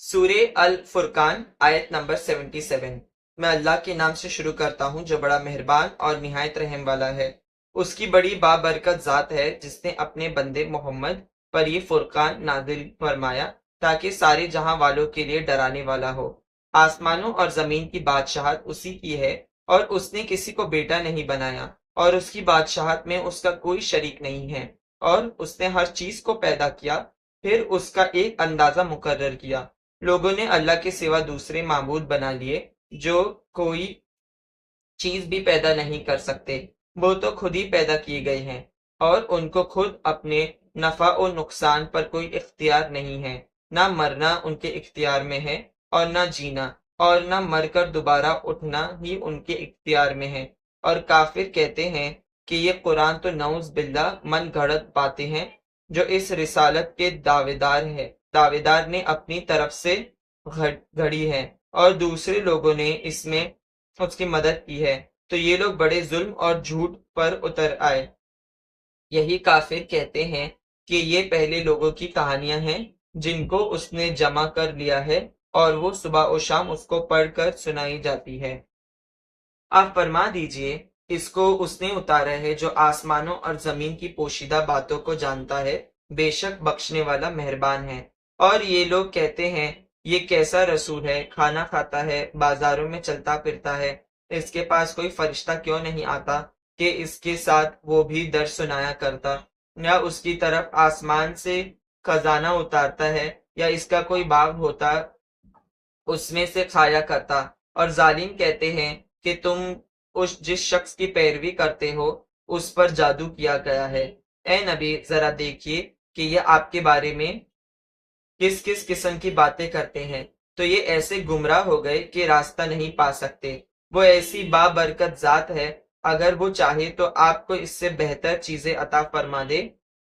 سورہ الفرقان آیت نمبر 77۔ میں اللہ کے نام سے شروع کرتا ہوں جو بڑا مہربان اور نہایت رحم والا ہے۔ اس کی بڑی بابرکت ذات ہے جس نے اپنے بندے محمد پر یہ فرقان نازل فرمایا تاکہ سارے جہاں والوں کے لیے ڈرانے والا ہو۔ آسمانوں اور زمین کی بادشاہت اسی کی ہے اور اس نے کسی کو بیٹا نہیں بنایا اور اس کی بادشاہت میں اس کا کوئی شریک نہیں ہے، اور اس نے ہر چیز کو پیدا کیا پھر اس کا ایک اندازہ مقرر کیا۔ لوگوں نے اللہ کے سوا دوسرے معبود بنا لیے جو کوئی چیز بھی پیدا نہیں کر سکتے، وہ تو خود ہی پیدا کیے گئے ہیں اور ان کو خود اپنے نفع و نقصان پر کوئی اختیار نہیں ہے۔ نہ مرنا ان کے اختیار میں ہے اور نہ جینا، اور نہ مر کر دوبارہ اٹھنا ہی ان کے اختیار میں ہے۔ اور کافر کہتے ہیں کہ یہ قرآن تو نعوذ باللہ من گھڑت باتیں ہیں جو اس رسالت کے دعوے دار نے اپنی طرف سے گھڑی ہے اور دوسرے لوگوں نے اس میں اس کی مدد کی ہے، تو یہ لوگ بڑے ظلم اور جھوٹ پر اتر آئے۔ یہی کافر کہتے ہیں کہ یہ پہلے لوگوں کی کہانیاں ہیں جن کو اس نے جمع کر لیا ہے اور وہ صبح و شام اس کو پڑھ کر سنائی جاتی ہے۔ آپ فرما دیجئے اس کو اس نے اتارا ہے جو آسمانوں اور زمین کی پوشیدہ باتوں کو جانتا ہے، بے شک بخشنے والا مہربان ہے۔ اور یہ لوگ کہتے ہیں یہ کیسا رسول ہے، کھانا کھاتا ہے، بازاروں میں چلتا پھرتا ہے، اس کے پاس کوئی فرشتہ کیوں نہیں آتا کہ اس کے ساتھ وہ بھی درس سنایا کرتا، یا اس کی طرف آسمان سے خزانہ اتارتا ہے، یا اس کا کوئی باغ ہوتا اس میں سے کھایا کرتا۔ اور ظالم کہتے ہیں کہ تم جس شخص کی پیروی کرتے ہو اس پر جادو کیا گیا ہے۔ اے نبی ذرا دیکھیے کہ یہ آپ کے بارے میں کس کس قسم کی باتیں کرتے ہیں، تو یہ ایسے گمراہ ہو گئے کہ راستہ نہیں پا سکتے۔ وہ ایسی بابرکت ذات ہے، اگر وہ چاہے تو آپ کو اس سے بہتر چیزیں عطا فرما دے،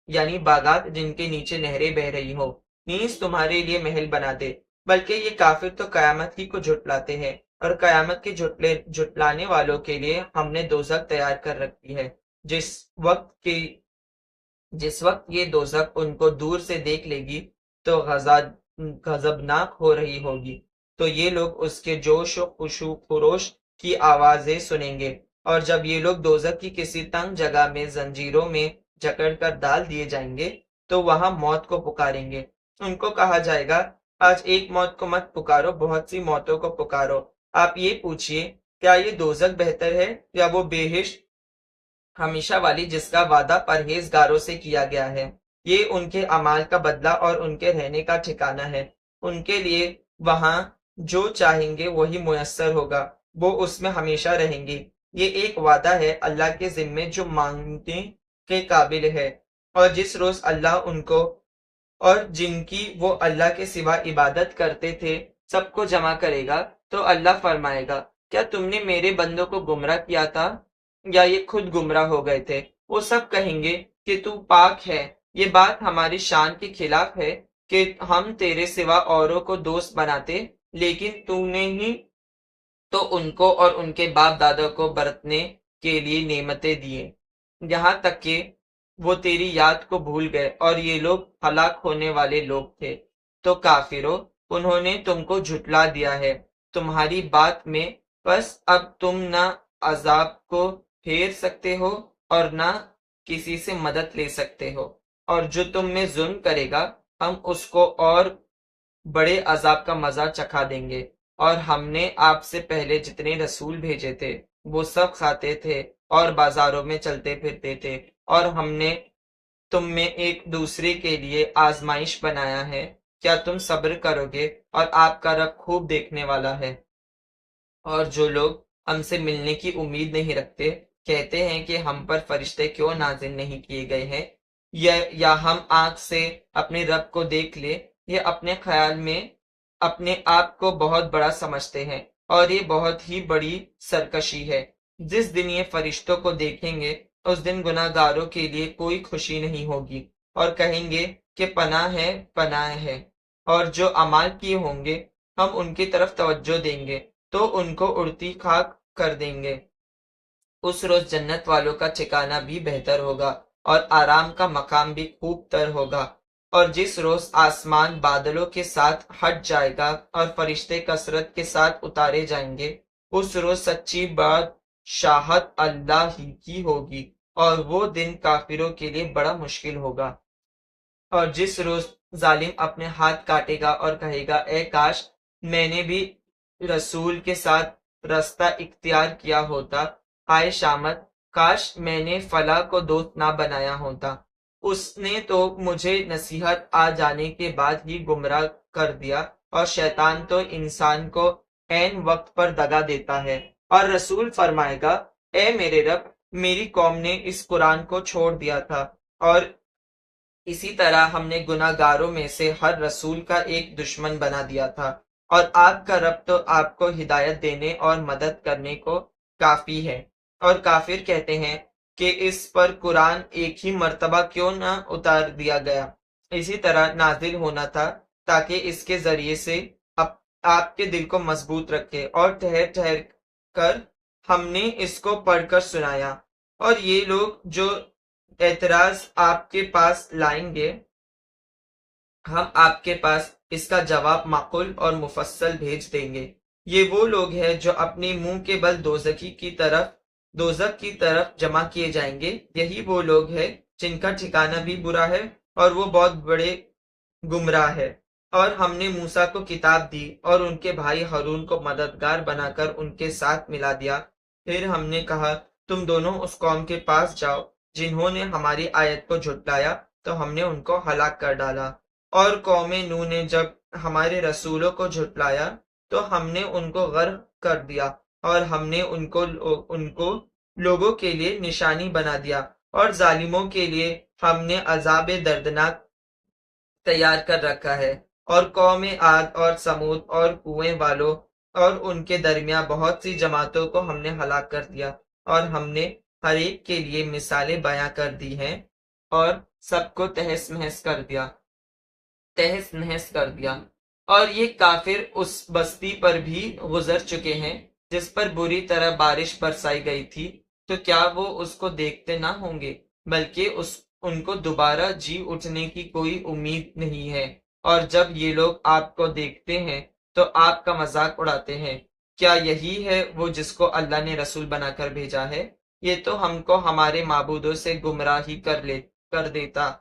یعنی باغات جن کے نیچے نہریں بہ رہی ہوں، نیز تمہارے لیے محل بنا دے۔ بلکہ یہ کافر تو قیامت ہی کو جھٹلاتے ہیں، اور قیامت کے جھٹلانے والوں کے لیے ہم نے دوزخ تیار کر رکھی ہے، جس وقت یہ دوزخ ان کو دور سے دیکھ لے گی تو غضبناک ہو رہی ہوگی، تو یہ لوگ اس کے جوش و خروش کی آوازیں سنیں گے، اور جب یہ لوگ دوزخ کی کسی تنگ جگہ میں زنجیروں میں جکڑ کر ڈال دیے جائیں گے تو وہاں موت کو پکاریں گے۔ ان کو کہا جائے گا آج ایک موت کو مت پکارو، بہت سی موتوں کو پکارو۔ آپ یہ پوچھئے کیا یہ دوزخ بہتر ہے یا وہ بہشت ہمیشہ والی جس کا وعدہ پرہیزگاروں سے کیا گیا ہے؟ یہ ان کے اعمال کا بدلہ اور ان کے رہنے کا ٹھکانہ ہے۔ ان کے لیے وہاں جو چاہیں گے وہی میسر ہوگا، وہ اس میں ہمیشہ رہیں گے۔ یہ ایک وعدہ ہے اللہ کے ذمے جو مانگنے کے قابل ہے، اور جس روز اللہ ان کو اور جن کی وہ اللہ کے سوا عبادت کرتے تھے سب کو جمع کرے گا، تو اللہ فرمائے گا کیا تم نے میرے بندوں کو گمراہ کیا تھا یا یہ خود گمراہ ہو گئے تھے؟ وہ سب کہیں گے کہ تو پاک ہے، یہ بات ہماری شان کے خلاف ہے کہ ہم تیرے سوا اوروں کو دوست بناتے، لیکن تو نے ہی تو ان کو اور ان کے باپ دادا کو برتنے کے لیے نعمتیں دیے، یہاں تک کہ وہ تیری یاد کو بھول گئے، اور یہ لوگ ہلاک ہونے والے لوگ تھے۔ تو کافرو، انہوں نے تم کو جھٹلا دیا ہے تمہاری بات میں، بس اب تم نہ عذاب کو پھیر سکتے ہو اور نہ کسی سے مدد لے سکتے ہو، اور جو تم میں ظلم کرے گا ہم اس کو اور بڑے عذاب کا مزہ چکھا دیں گے۔ اور ہم نے آپ سے پہلے جتنے رسول بھیجے تھے وہ سب کھاتے تھے اور بازاروں میں چلتے پھرتے تھے، اور ہم نے تم میں ایک دوسرے کے لیے آزمائش بنایا ہے، کیا تم صبر کرو گے؟ اور آپ کا رب خوب دیکھنے والا ہے۔ اور جو لوگ ہم سے ملنے کی امید نہیں رکھتے کہتے ہیں کہ ہم پر فرشتے کیوں نازل نہیں کیے گئے ہیں، یا ہم آنکھ سے اپنے رب کو دیکھ لے۔ یہ اپنے خیال میں اپنے آپ کو بہت بڑا سمجھتے ہیں، اور یہ بہت ہی بڑی سرکشی ہے۔ جس دن یہ فرشتوں کو دیکھیں گے اس دن گناہ گاروں کے لیے کوئی خوشی نہیں ہوگی، اور کہیں گے کہ پناہ ہے پناہ ہے، اور جو اعمال کیے ہوں گے ہم ان کی طرف توجہ دیں گے تو ان کو اڑتی خاک کر دیں گے۔ اس روز جنت والوں کا ٹھکانہ بھی بہتر ہوگا اور آرام کا مقام بھی خوب تر ہوگا۔ اور جس روز آسمان بادلوں کے ساتھ ہٹ جائے گا اور فرشتے کثرت کے ساتھ اتارے جائیں گے، اس روز سچی بادشاہت اللہ ہی کی ہوگی، اور وہ دن کافروں کے لیے بڑا مشکل ہوگا۔ اور جس روز ظالم اپنے ہاتھ کاٹے گا اور کہے گا اے کاش میں نے بھی رسول کے ساتھ رستہ اختیار کیا ہوتا، ہائے شامت، کاش میں نے فلاں کو دوست نہ بنایا ہوتا، اس نے تو مجھے نصیحت آ جانے کے بعد ہی گمراہ کر دیا۔ اور شیطان تو انسان کو عین وقت پر دگا دیتا ہے، اور رسول فرمائے گا اے میرے رب، میری قوم نے اس قرآن کو چھوڑ دیا تھا، اور اسی طرح ہم نے گناہ گاروں میں سے ہر رسول کا ایک دشمن بنا دیا تھا، اور آپ کا رب تو آپ کو ہدایت دینے اور مدد کرنے کو کافی ہے۔ اور کافر کہتے ہیں کہ اس پر قرآن ایک ہی مرتبہ کیوں نہ اتار دیا گیا، اسی طرح نازل ہونا تھا تاکہ اس کے ذریعے سے آپ کے دل کو مضبوط رکھے، اور ٹھہر ٹھہر کر ہم نے اس کو پڑھ کر سنایا۔ اور یہ لوگ جو اعتراض آپ کے پاس لائیں گے، ہم آپ کے پاس اس کا جواب معقول اور مفصل بھیج دیں گے۔ یہ وہ لوگ ہیں جو اپنے منہ کے بل دوزخ کی طرف جمع کیے جائیں گے، یہی وہ لوگ ہیں جن کا ٹھکانہ بھی برا ہے اور وہ بہت بڑے گمراہ ہے۔ اور ہم نے موسیٰ کو کتاب دی اور ان کے بھائی ہارون کو مددگار بنا کر ان کے ساتھ ملا دیا۔ پھر ہم نے کہا تم دونوں اس قوم کے پاس جاؤ جنہوں نے ہماری آیت کو جھٹلایا، تو ہم نے ان کو ہلاک کر ڈالا۔ اور قوم نوح نے جب ہمارے رسولوں کو جھٹلایا تو ہم نے ان کو غرق کر دیا، اور ہم نے ان کو لوگوں کے لیے نشانی بنا دیا، اور ظالموں کے لیے ہم نے عذاب دردناک تیار کر رکھا ہے۔ اور قوم عاد اور سمود اور کنویں والوں اور ان کے درمیان بہت سی جماعتوں کو ہم نے ہلاک کر دیا، اور ہم نے ہر ایک کے لیے مثالیں بیاں کر دی ہیں، اور سب کو تہس نہس کر دیا۔ اور یہ کافر اس بستی پر بھی گزر چکے ہیں جس پر بری طرح بارش برسائی گئی تھی، تو کیا وہ اس کو دیکھتے نہ ہوں گے، بلکہ ان کو دوبارہ جی اٹھنے کی کوئی امید نہیں ہے۔ اور جب یہ لوگ آپ کو دیکھتے ہیں تو آپ کا مذاق اڑاتے ہیں، کیا یہی ہے وہ جس کو اللہ نے رسول بنا کر بھیجا ہے؟ یہ تو ہم کو ہمارے معبودوں سے گمراہی کر دیتا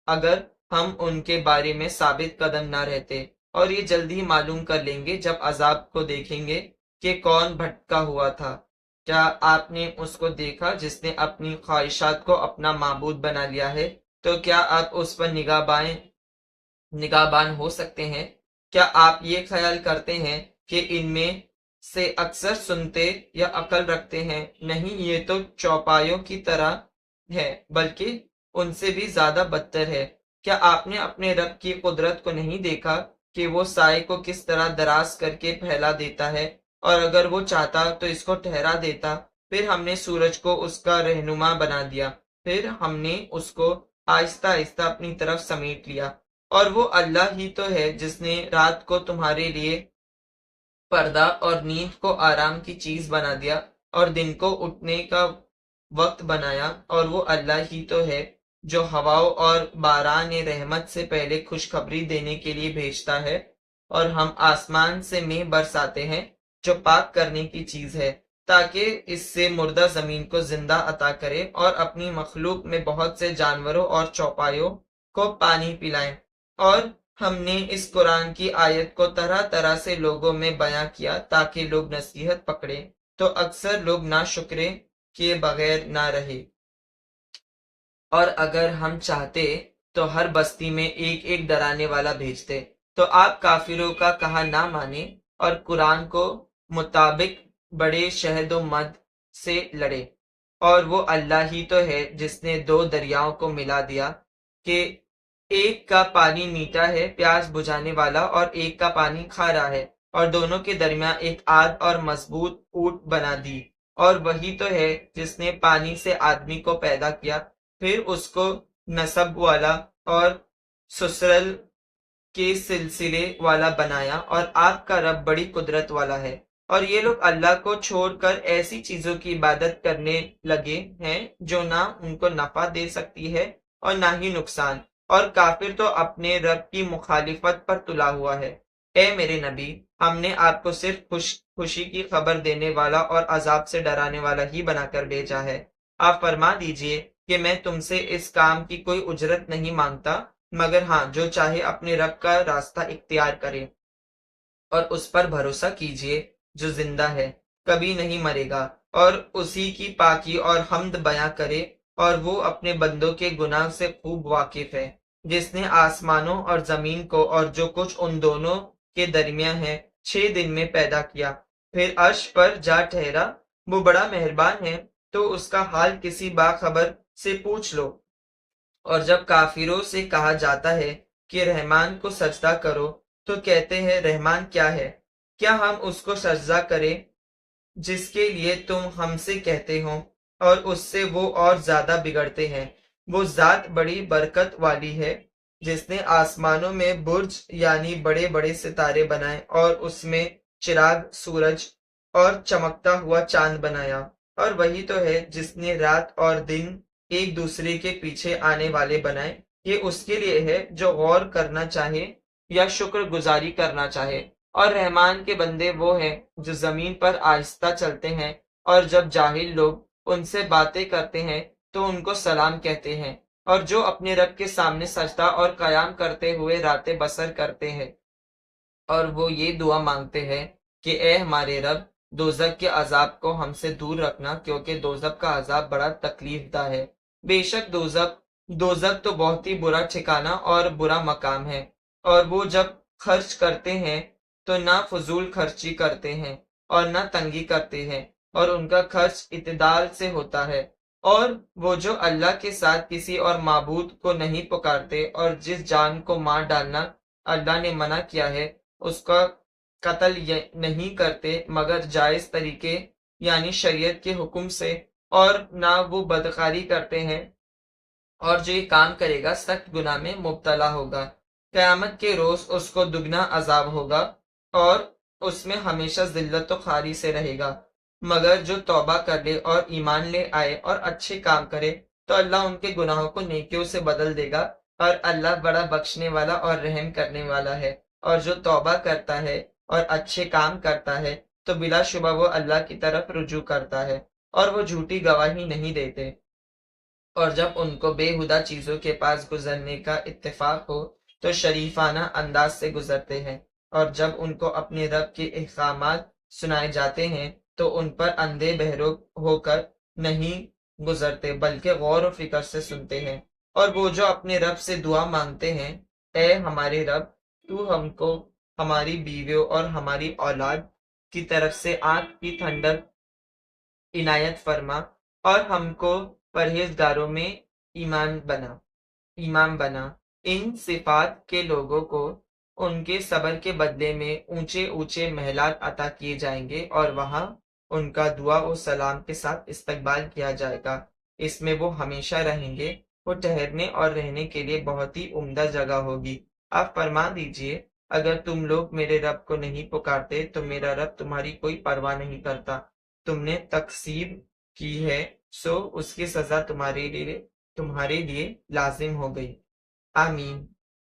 اگر ہم ان کے بارے میں ثابت قدم نہ رہتے۔ اور یہ جلدی معلوم کر لیں گے جب عذاب کو دیکھیں گے کہ کون بھٹکا ہوا تھا۔ کیا آپ نے اس کو دیکھا جس نے اپنی خواہشات کو اپنا معبود بنا لیا ہے؟ تو کیا آپ اس پر نگہبان ہو سکتے ہیں؟ کیا آپ یہ خیال کرتے ہیں کہ ان میں سے اکثر سنتے یا عقل رکھتے ہیں؟ نہیں، یہ تو چوپایوں کی طرح ہے، بلکہ ان سے بھی زیادہ بدتر ہے۔ کیا آپ نے اپنے رب کی قدرت کو نہیں دیکھا کہ وہ سائے کو کس طرح دراز کر کے پھیلا دیتا ہے، اور اگر وہ چاہتا تو اس کو ٹھہرا دیتا؟ پھر ہم نے سورج کو اس کا رہنما بنا دیا، پھر ہم نے اس کو آہستہ آہستہ اپنی طرف سمیٹ لیا۔ اور وہ اللہ ہی تو ہے جس نے رات کو تمہارے لیے پردہ اور نیند کو آرام کی چیز بنا دیا اور دن کو اٹھنے کا وقت بنایا۔ اور وہ اللہ ہی تو ہے جو ہواؤں اور باران رحمت سے پہلے خوشخبری دینے کے لیے بھیجتا ہے، اور ہم آسمان سے مے برساتے ہیں جو پاک کرنے کی چیز ہے، تاکہ اس سے مردہ زمین کو زندہ عطا کرے، اور اپنی مخلوق میں بہت سے جانوروں اور چوپایوں کو پانی پلائیں۔ اور ہم نے اس قرآن کی آیت کو طرح طرح سے لوگوں میں بیاں کیا تاکہ لوگ نصیحت پکڑیں، تو اکثر لوگ ناشکرے کیے بغیر نہ رہے۔ اور اگر ہم چاہتے تو ہر بستی میں ایک ایک ڈرانے والا بھیجتے، تو آپ کافروں کا کہا نہ مانے اور قرآن کو مطابق بڑے شہد و مد سے لڑے۔ اور وہ اللہ ہی تو ہے جس نے دو دریاؤں کو ملا دیا کہ ایک کا پانی میٹھا ہے پیاس بجھانے والا، اور ایک کا پانی کھارا ہے، اور دونوں کے درمیان ایک عاد اور مضبوط اونٹ بنا دی۔ اور وہی تو ہے جس نے پانی سے آدمی کو پیدا کیا، پھر اس کو نسب والا اور سسرل کے سلسلے والا بنایا، اور آپ کا رب بڑی قدرت والا ہے۔ اور یہ لوگ اللہ کو چھوڑ کر ایسی چیزوں کی عبادت کرنے لگے ہیں جو نہ ان کو نفع دے سکتی ہے اور نہ ہی نقصان۔ اور کافر تو اپنے رب کی مخالفت پر تلا ہوا ہے۔ اے میرے نبی، ہم نے آپ کو صرف خوشی کی خبر دینے والا اور عذاب سے ڈرانے والا ہی بنا کر بھیجا ہے۔ آپ فرما دیجئے کہ میں تم سے اس کام کی کوئی اجرت نہیں مانگتا، مگر ہاں جو چاہے اپنے رب کا راستہ اختیار کرے اور اس پر بھروسہ کیجئے جو زندہ ہے، کبھی نہیں مرے گا، اور اسی کی پاکی اور حمد بیاں کرے، اور وہ اپنے بندوں کے گناہ سے خوب واقف ہے، جس نے آسمانوں اور زمین کو اور جو کچھ ان دونوں کے درمیان ہے 6 دن میں پیدا کیا، پھر عرش پر جا ٹھہرا۔ وہ بڑا مہربان ہے، تو اس کا حال کسی باخبر سے پوچھ لو۔ اور جب کافروں سے کہا جاتا ہے کہ رحمان کو سجدہ کرو تو کہتے ہیں رحمان کیا ہے؟ کیا ہم اس کو سجدہ کریں جس کے لیے تم ہم سے کہتے ہو؟ اور اس سے وہ اور زیادہ بگڑتے ہیں۔ وہ ذات بڑی برکت والی ہے جس نے آسمانوں میں برج یعنی بڑے بڑے ستارے بنائے اور اس میں چراغ سورج اور چمکتا ہوا چاند بنایا۔ اور وہی تو ہے جس نے رات اور دن ایک دوسرے کے پیچھے آنے والے بنائے۔ یہ اس کے لیے ہے جو غور کرنا چاہے یا شکر گزاری کرنا چاہے۔ اور رحمان کے بندے وہ ہیں جو زمین پر آہستہ چلتے ہیں، اور جب جاہل لوگ ان سے باتیں کرتے ہیں تو ان کو سلام کہتے ہیں، اور جو اپنے رب کے سامنے سجدہ اور قیام کرتے ہوئے راتیں بسر کرتے ہیں، اور وہ یہ دعا مانگتے ہیں کہ اے ہمارے رب، دوزخ کے عذاب کو ہم سے دور رکھنا، کیونکہ دوزخ کا عذاب بڑا تکلیف دہ ہے۔ بے شک دوزخ تو بہت ہی برا ٹھکانہ اور برا مقام ہے، اور وہ جب خرچ کرتے ہیں تو نہ فضول خرچی کرتے ہیں اور نہ تنگی کرتے ہیں، اور ان کا خرچ اعتدال سے ہوتا ہے۔ اور وہ جو اللہ کے ساتھ کسی اور معبود کو نہیں پکارتے، اور جس جان کو مار ڈالنا اللہ نے منع کیا ہے اس کا قتل نہیں کرتے مگر جائز طریقے یعنی شریعت کے حکم سے، اور نہ وہ بدکاری کرتے ہیں، اور جو یہ کام کرے گا سخت گناہ میں مبتلا ہوگا۔ قیامت کے روز اس کو دگنا عذاب ہوگا اور اس میں ہمیشہ ذلت و خواری سے رہے گا، مگر جو توبہ کر لے اور ایمان لے آئے اور اچھے کام کرے تو اللہ ان کے گناہوں کو نیکیوں سے بدل دے گا، اور اللہ بڑا بخشنے والا اور رحم کرنے والا ہے۔ اور جو توبہ کرتا ہے اور اچھے کام کرتا ہے تو بلا شبہ وہ اللہ کی طرف رجوع کرتا ہے، اور وہ جھوٹی گواہی نہیں دیتے۔ اور جب ان کو بے ہدہ چیزوں کے پاس گزرنے کا اتفاق ہو تو شریفانہ انداز سے گزرتے ہیں، اور جب ان کو اپنے رب کے احکامات سنائے جاتے ہیں تو ان پر اندھے بہرو ہو کر نہیں گزرتے بلکہ غور و فکر سے سنتے ہیں۔ اور وہ جو اپنے رب سے دعا مانگتے ہیں، اے ہمارے رب، تو ہم کو ہماری بیویوں اور ہماری اولاد کی طرف سے آنکھ کی ٹھنڈک عنایت فرما، اور ہم کو پرہیزگاروں میں امام بنا۔ ان صفات کے لوگوں کو ان کے صبر کے بدلے میں اونچے اونچے محلات عطا کیے جائیں گے، اور وہاں ان کا دعا و سلام کے ساتھ استقبال کیا جائے گا۔ اس میں وہ ہمیشہ رہیں گے۔ وہ ٹھہرنے اور رہنے کے لیے بہت ہی عمدہ جگہ ہوگی۔ آپ فرما دیجئے اگر تم لوگ میرے رب کو نہیں پکارتے تو میرا رب تمہاری کوئی پرواہ نہیں کرتا۔ تم نے تکذیب کی ہے سو اس کی سزا تمہارے لیے لازم ہو گئی۔ آمین۔